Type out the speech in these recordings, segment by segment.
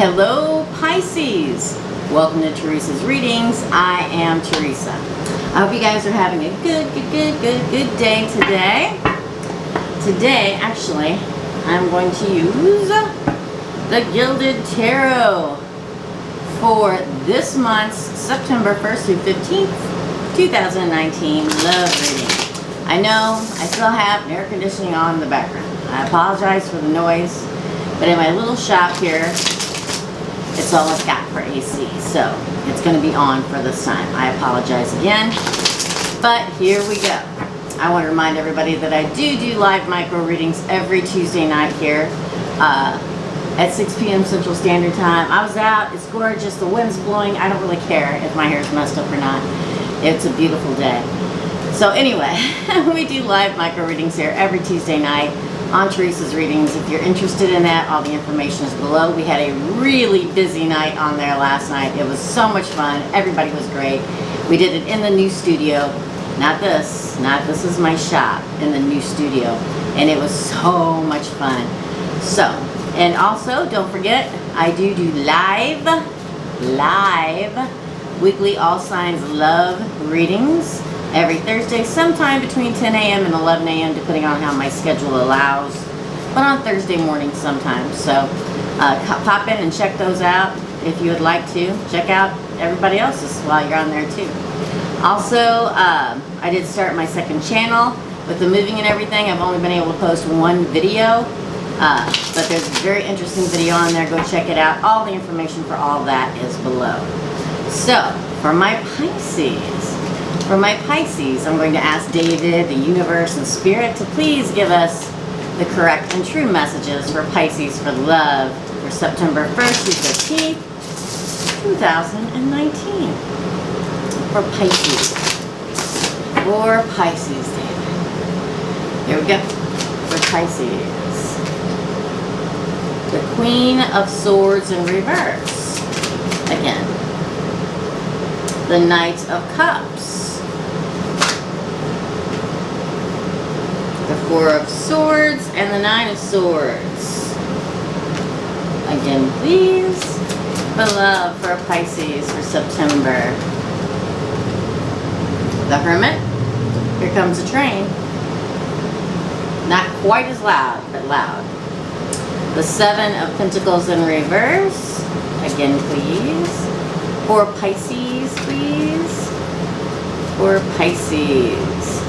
Hello Pisces! Welcome to Teresa's readings. I am Teresa. I hope you guys are having a good day today. Today, actually, I'm going to use the Gilded Tarot for this month's September 1st through 15th, 2019 love reading. I know I still have air conditioning on in the background. I apologize for the noise, but in my little shop here, it's all it's got for AC, so it's going to be on for this time. I apologize again, but here we go. I want to remind everybody that I do live micro readings every Tuesday night here at 6 p.m. Central Standard Time. I was out, it's gorgeous, the wind's blowing. I don't really care if my hair's messed up or not. It's a beautiful day. So anyway, we do live micro readings here every Tuesday night on Teresa's readings. If you're interested in that, all the information is below. We had a really busy night on there last night. It was so much fun. Everybody was great. We did it in the new studio. Not this is my shop, in the new studio. And it was so much fun. So, and also don't forget, I do live weekly all signs love readings every Thursday, sometime between 10 a.m. and 11 a.m. depending on how my schedule allows, but on Thursday mornings sometimes. So pop in and check those out if you would like to. Check out everybody else's while you're on there too. Also, I did start my second channel with the moving and everything. I've only been able to post one video, but there's a very interesting video on there. Go check it out. All the information for all that is below. So for my Pisces, I'm going to ask David, the universe, and spirit to please give us the correct and true messages for Pisces for love for September 1st through 15th, 2019. For Pisces, David. Here we go. For Pisces. The Queen of Swords in reverse. Again. The Knight of Cups. The Four of Swords and the Nine of Swords. Again, please. For love for Pisces for September. The Hermit. Here comes a train. Not quite as loud, but loud. The Seven of Pentacles in reverse. Again, please. For Pisces, please. For Pisces.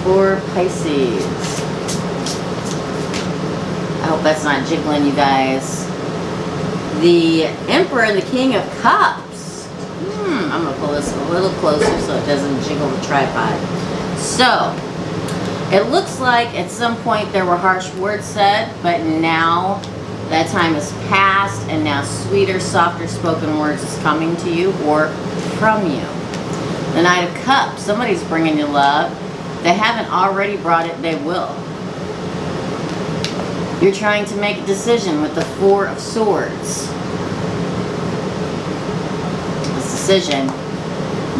For Pisces. I hope that's not jiggling, you guys. The Emperor and the King of Cups. I'm going to pull this a little closer so it doesn't jiggle the tripod. So, it looks like at some point there were harsh words said, but now that time has passed and now sweeter, softer spoken words is coming to you or from you. The Knight of Cups. Somebody's bringing you love. They haven't already brought it, they will. You're trying to make a decision with the Four of Swords. This decision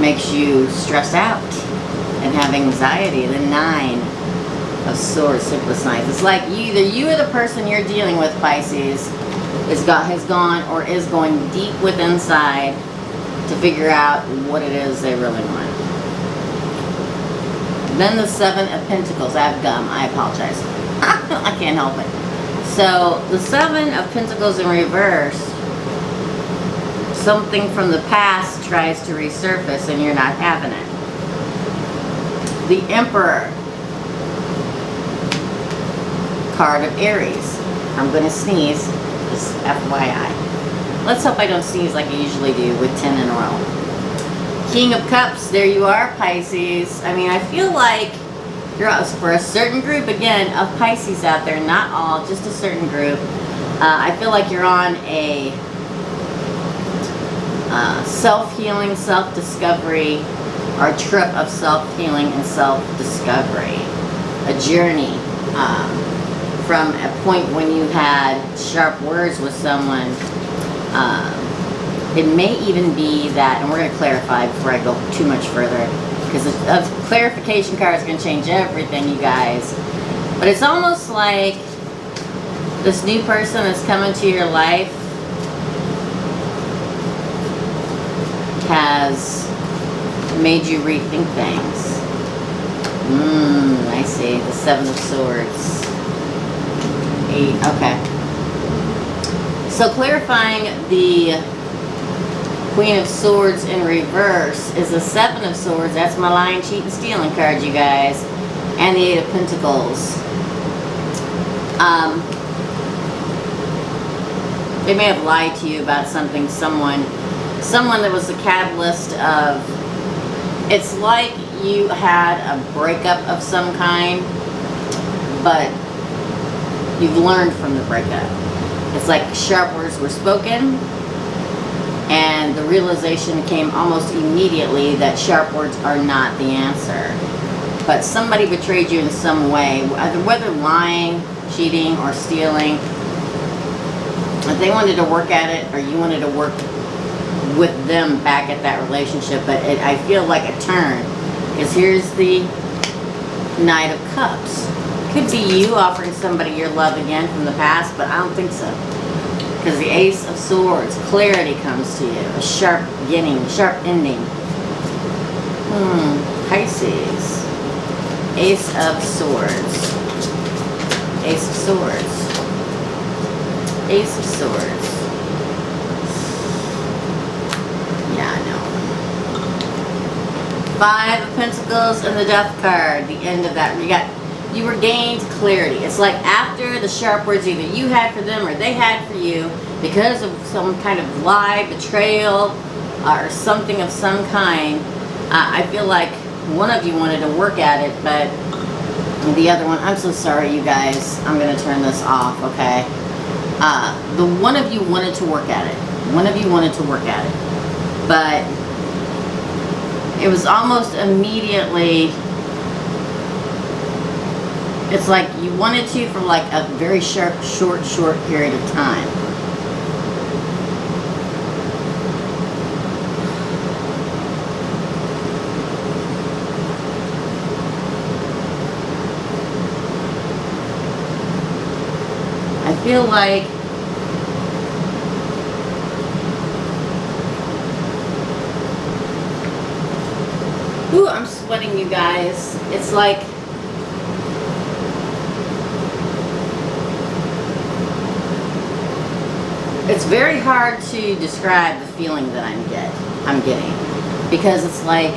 makes you stress out and have anxiety. The Nine of Swords symbolizes. It's like either you or the person you're dealing with, Pisces, has gone or is going deep within inside to figure out what it is they really want. Then the Seven of Pentacles. I have gum. I apologize. I can't help it. So the Seven of Pentacles in reverse. Something from the past tries to resurface and you're not having it. The Emperor. Card of Aries. I'm going to sneeze. Just FYI. Let's hope I don't sneeze like I usually do with 10 in a row. King of Cups, there you are, Pisces. I mean, I feel like you're for a certain group, again, of Pisces out there, not all, just a certain group. I feel like you're on a self-healing, self-discovery, or a trip of self-healing and self-discovery. A journey from a point when you had sharp words with someone. It may even be that, and we're going to clarify before I go too much further, because a clarification card is going to change everything, you guys. But it's almost like This new person that's coming to your life has made you rethink things. I see. The Seven of Swords. 8. Okay. So clarifying the Queen of Swords in reverse is the Seven of Swords. That's my lying, cheating, stealing card, you guys. And the Eight of Pentacles. They may have lied to you about something, someone that was the catalyst of, it's like you had a breakup of some kind, but you've learned from the breakup. It's like sharp words were spoken, and the realization came almost immediately that sharp words are not the answer. But somebody betrayed you in some way, whether lying, cheating, or stealing. If they wanted to work at it, or you wanted to work with them back at that relationship, but I feel like a turn. Because here's the Knight of Cups. Could be you offering somebody your love again from the past, but I don't think so. Because the Ace of Swords, clarity comes to you. A sharp beginning, sharp ending. Pisces. Ace of Swords. Ace of Swords. Ace of Swords. Yeah, I know. Five of Pentacles and the Death card. The end of that. You regained clarity. It's like after the sharp words either you had for them or they had for you because of some kind of lie, betrayal, or something of some kind. I feel like one of you wanted to work at it, but the other one, I'm so sorry, you guys. I'm going to turn this off, okay? The one of you wanted to work at it. One of you wanted to work at it. But it was almost immediately, it's like you wanted to for like a very short period of time. I feel like ooh, I'm sweating, you guys. It's like it's very hard to describe the feeling that I'm getting because it's like,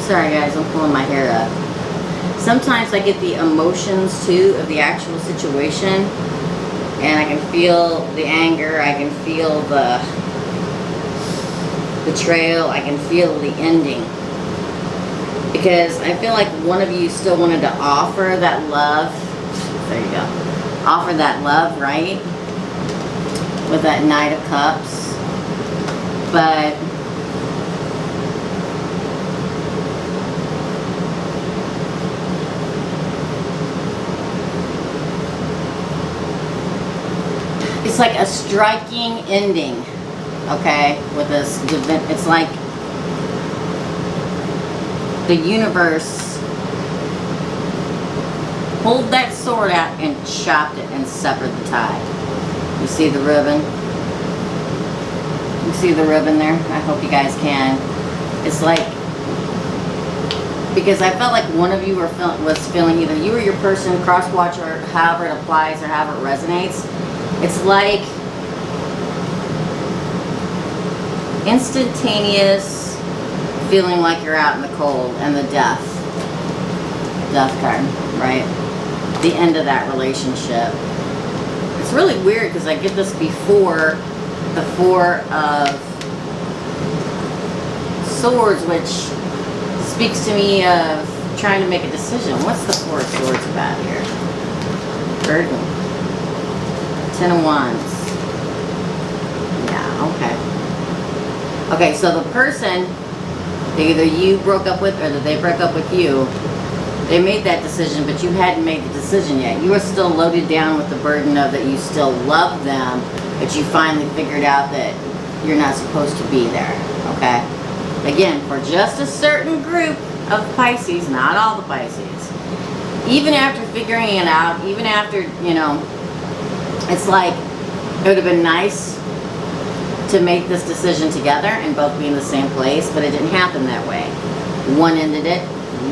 sorry guys, I'm pulling my hair up. Sometimes I get the emotions too of the actual situation, and I can feel the anger, I can feel the betrayal, I can feel the ending. Because I feel like one of you still wanted to offer that love. There you go. Offer that love, right? With that Knight of Cups. But it's like a striking ending, okay, with this, it's like the universe pulled that sword out and chopped it and severed the tie. You see the ribbon? You see the ribbon there? I hope you guys can. It's like, because I felt like one of you was feeling either you or your person, cross-watch, or however it applies or however it resonates. It's like instantaneous feeling like you're out in the cold, and the death card, right? The end of that relationship. It's really weird because I get this before the Four of Swords, which speaks to me of trying to make a decision. What's the Four of Swords about here? Burden. 10 of Wands. Yeah, okay. Okay, so the person that either you broke up with or that they broke up with you, they made that decision, but you hadn't made the decision yet. You were still loaded down with the burden of that you still love them, but you finally figured out that you're not supposed to be there, okay? Again, for just a certain group of Pisces, not all the Pisces, even after figuring it out, even after, you know, it's like it would have been nice to make this decision together and both be in the same place, but it didn't happen that way. One ended it,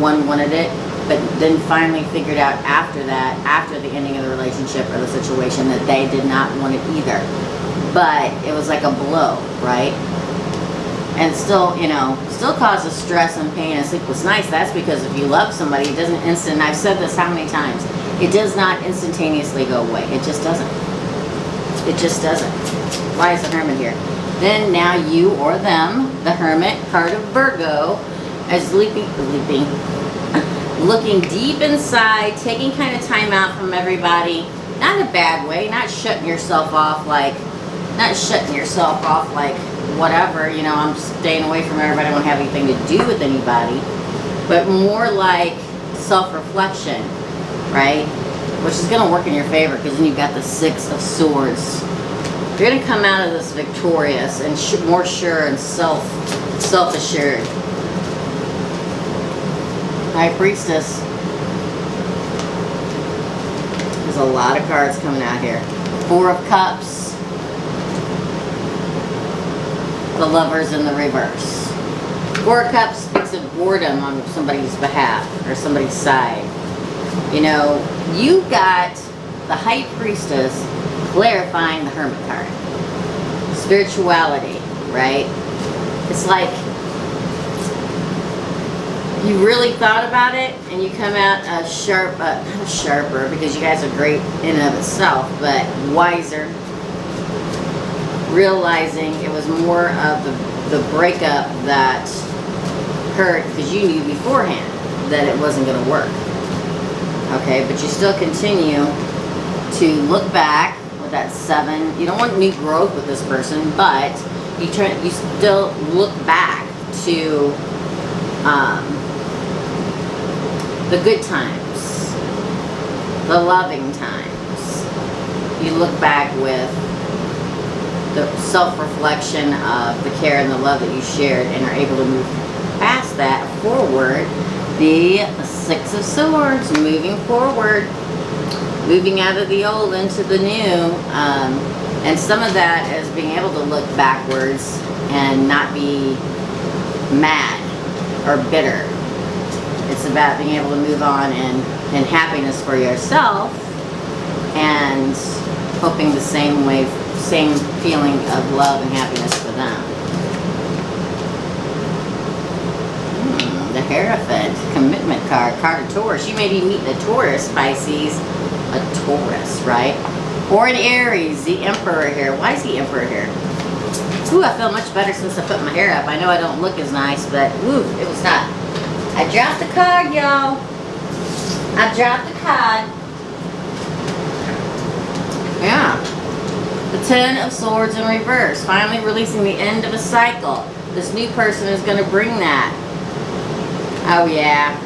one wanted it, but then finally figured out after that, after the ending of the relationship or the situation, that they did not want it either. But it was like a blow, right? And still, you know, still causes stress and pain and sleepless nights. That's because if you love somebody, it doesn't instant. I've said this how many times? It does not instantaneously go away. It just doesn't. It just doesn't. Why is the Hermit here? Then now you or them, the Hermit, card of Virgo, is looking deep inside, taking kind of time out from everybody. Not in a bad way, not shutting yourself off like, whatever, you know, I'm staying away from everybody, I don't have anything to do with anybody. But more like self-reflection, right? Which is going to work in your favor, because then you've got the Six of Swords. You're going to come out of this victorious and more sure and self-assured. High Priestess. There's a lot of cards coming out here. Four of Cups. The Lovers in the reverse. Four of Cups speaks of boredom on somebody's behalf or somebody's side. You know, you got the High Priestess clarifying the Hermit card. Spirituality, right? It's like you really thought about it and you come out sharper, because you guys are great in and of itself, but wiser, realizing it was more of the breakup that hurt, because you knew beforehand that it wasn't going to work. Okay, but you still continue to look back with that 7. You don't want new growth with this person, but you still look back to the good times, the loving times. You look back with the self-reflection of the care and the love that you shared, and are able to move past that forward. The Six of Swords, moving forward, moving out of the old into the new. And some of that is being able to look backwards and not be mad or bitter. It's about being able to move on and happiness for yourself, and hoping the same feeling of love and happiness for them. The Hierophant, commitment card of Taurus. You may be meeting a Taurus, Pisces, a Taurus, right? Or an Aries, the Emperor here. Why is the Emperor here? Ooh, I feel much better since I put my hair up. I know I don't look as nice, but ooh, it was not. I dropped the card, y'all. I dropped the card. Yeah. The Ten of Swords in reverse. Finally releasing the end of a cycle. This new person is going to bring that. Oh, yeah.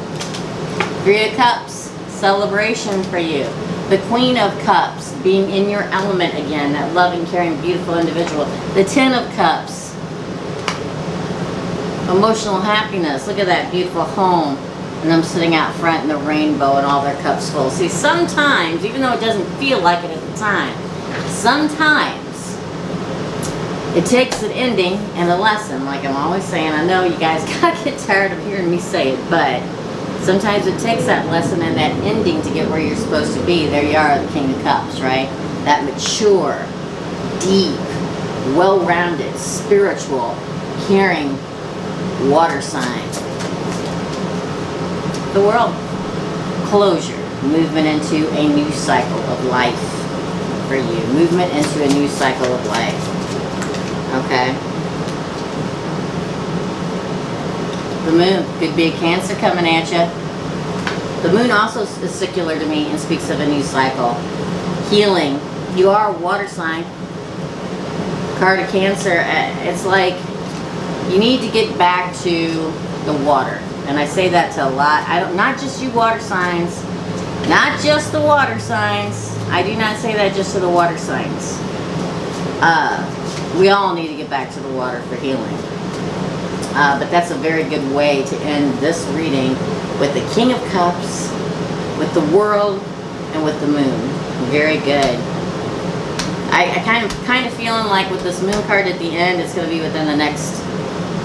Three of Cups. Celebration for you. The Queen of Cups. Being in your element again. That loving, caring, beautiful individual. The Ten of Cups. Emotional happiness. Look at that beautiful home. And them sitting out front in the rainbow and all their cups full. See, sometimes, even though it doesn't feel like it at the time, sometimes it takes an ending and a lesson. Like I'm always saying, I know you guys gotta get tired of hearing me say it, but sometimes it takes that lesson and that ending to get where you're supposed to be. There you are, the King of Cups, right? That mature, deep, well-rounded, spiritual, caring water sign. The World. Closure. Movement into a new cycle of life for you. Movement into a new cycle of life. Okay. The Moon. Could be a Cancer coming at you. The Moon also is secular to me and speaks of a new cycle. Healing. You are a water sign. Card of Cancer. It's like you need to get back to the water. And I say that to a lot. Not just you water signs. Not just the water signs. I do not say that just to the water signs. We all need to get back to the water for healing. But that's a very good way to end this reading with the King of Cups with the world and with the moon. Very good. I kind of feeling like with this moon card at the end, it's going to be within the next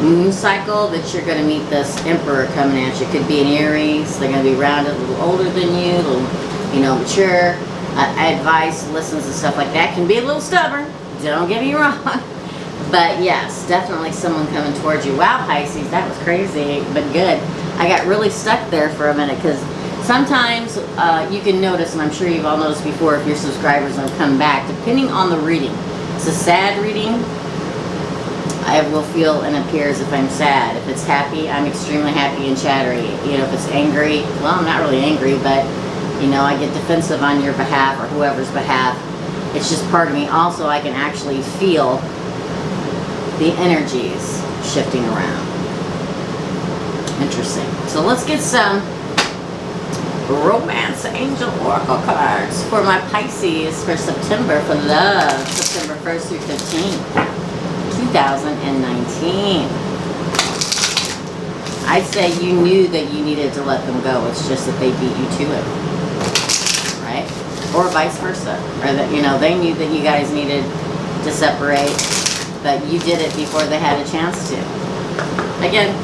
moon cycle that you're going to meet this emperor coming at you. Could be an Aries. They're going to be rounded, a little older than you, a little, you know, mature. Advice, listens, and stuff like that. Can be a little stubborn. Don't get me wrong. But yes, definitely someone coming towards you. Wow, Pisces, that was crazy, but good. I got really stuck there for a minute because sometimes you can notice, and I'm sure you've all noticed before if your subscribers have come back, depending on the reading. It's a sad reading. I will feel and appear as if I'm sad. If it's happy, I'm extremely happy and chattery. You know, if it's angry, well, I'm not really angry, but, you know, I get defensive on your behalf or whoever's behalf. It's just part of me. Also, I can actually feel the energies shifting around. Interesting. So let's get some romance angel oracle cards for my Pisces for September for love. September 1st through 15th, 2019. I'd say you knew that you needed to let them go. It's just that they beat you to it. Right? Or vice versa. Or that, you know, they knew that you guys needed to separate, but you did it before they had a chance to. Again,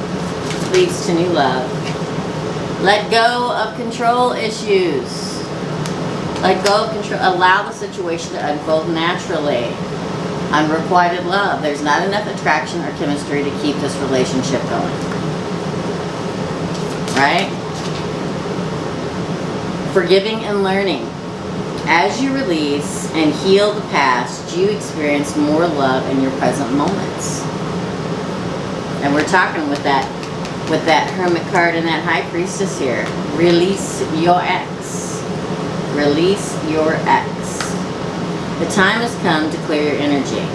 leads to new love. Let go of control issues. Let go of control. Allow the situation to unfold naturally. Unrequited love. There's not enough attraction or chemistry to keep this relationship going. Right? Forgiving and learning. As you release and heal the past, you experience more love in your present moments. And we're talking with that Hermit card and that High Priestess here. Release your ex. Release your ex. The time has come to clear your energy.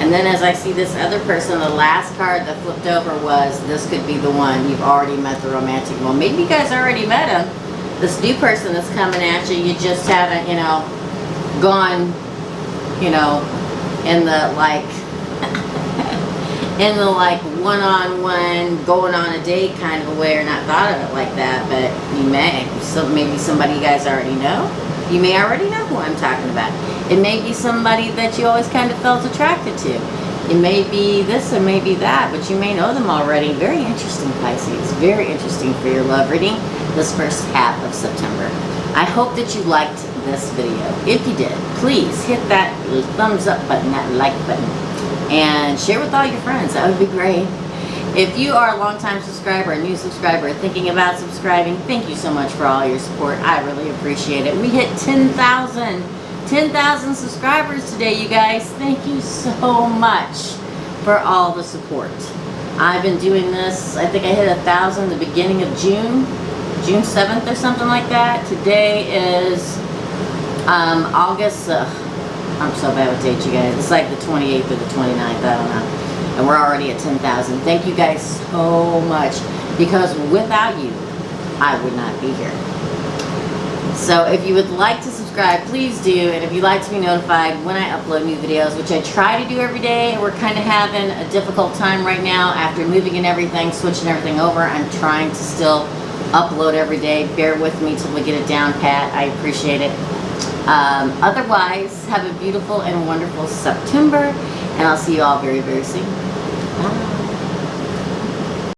And then as I see this other person, the last card that flipped over was, this could be the one. You've already met the romantic one. Maybe you guys already met him. This new person that's coming at you, you just haven't, you know, gone, you know, in the like, in the like one-on-one, going on a date kind of a way, or not thought of it like that, but you may. So maybe somebody you guys already know. You may already know who I'm talking about. It may be somebody that you always kind of felt attracted to. It may be this or maybe that, but you may know them already. Very interesting, Pisces. Very interesting for your love reading this first half of September. I hope that you liked this video. If you did, please hit that thumbs up button, that like button, and share with all your friends. That would be great. If you are a longtime subscriber, a new subscriber, thinking about subscribing, thank you so much for all your support. I really appreciate it. We hit 10,000 subscribers today, you guys. Thank you so much for all the support. I've been doing this, I think I hit 1,000 the beginning of June 7th or something like that. Today is August, I'm so bad with dates, you guys. It's like the 28th or the 29th, I don't know. And we're already at 10,000. Thank you guys so much, because without you, I would not be here. So if you would like to subscribe, please do. And if you'd like to be notified when I upload new videos, which I try to do every day, we're kind of having a difficult time right now after moving and everything, switching everything over. I'm trying to still upload every day. Bear with me till we get it down pat. I appreciate it. Otherwise, have a beautiful and wonderful September, and I'll see you all very, very soon. Bye.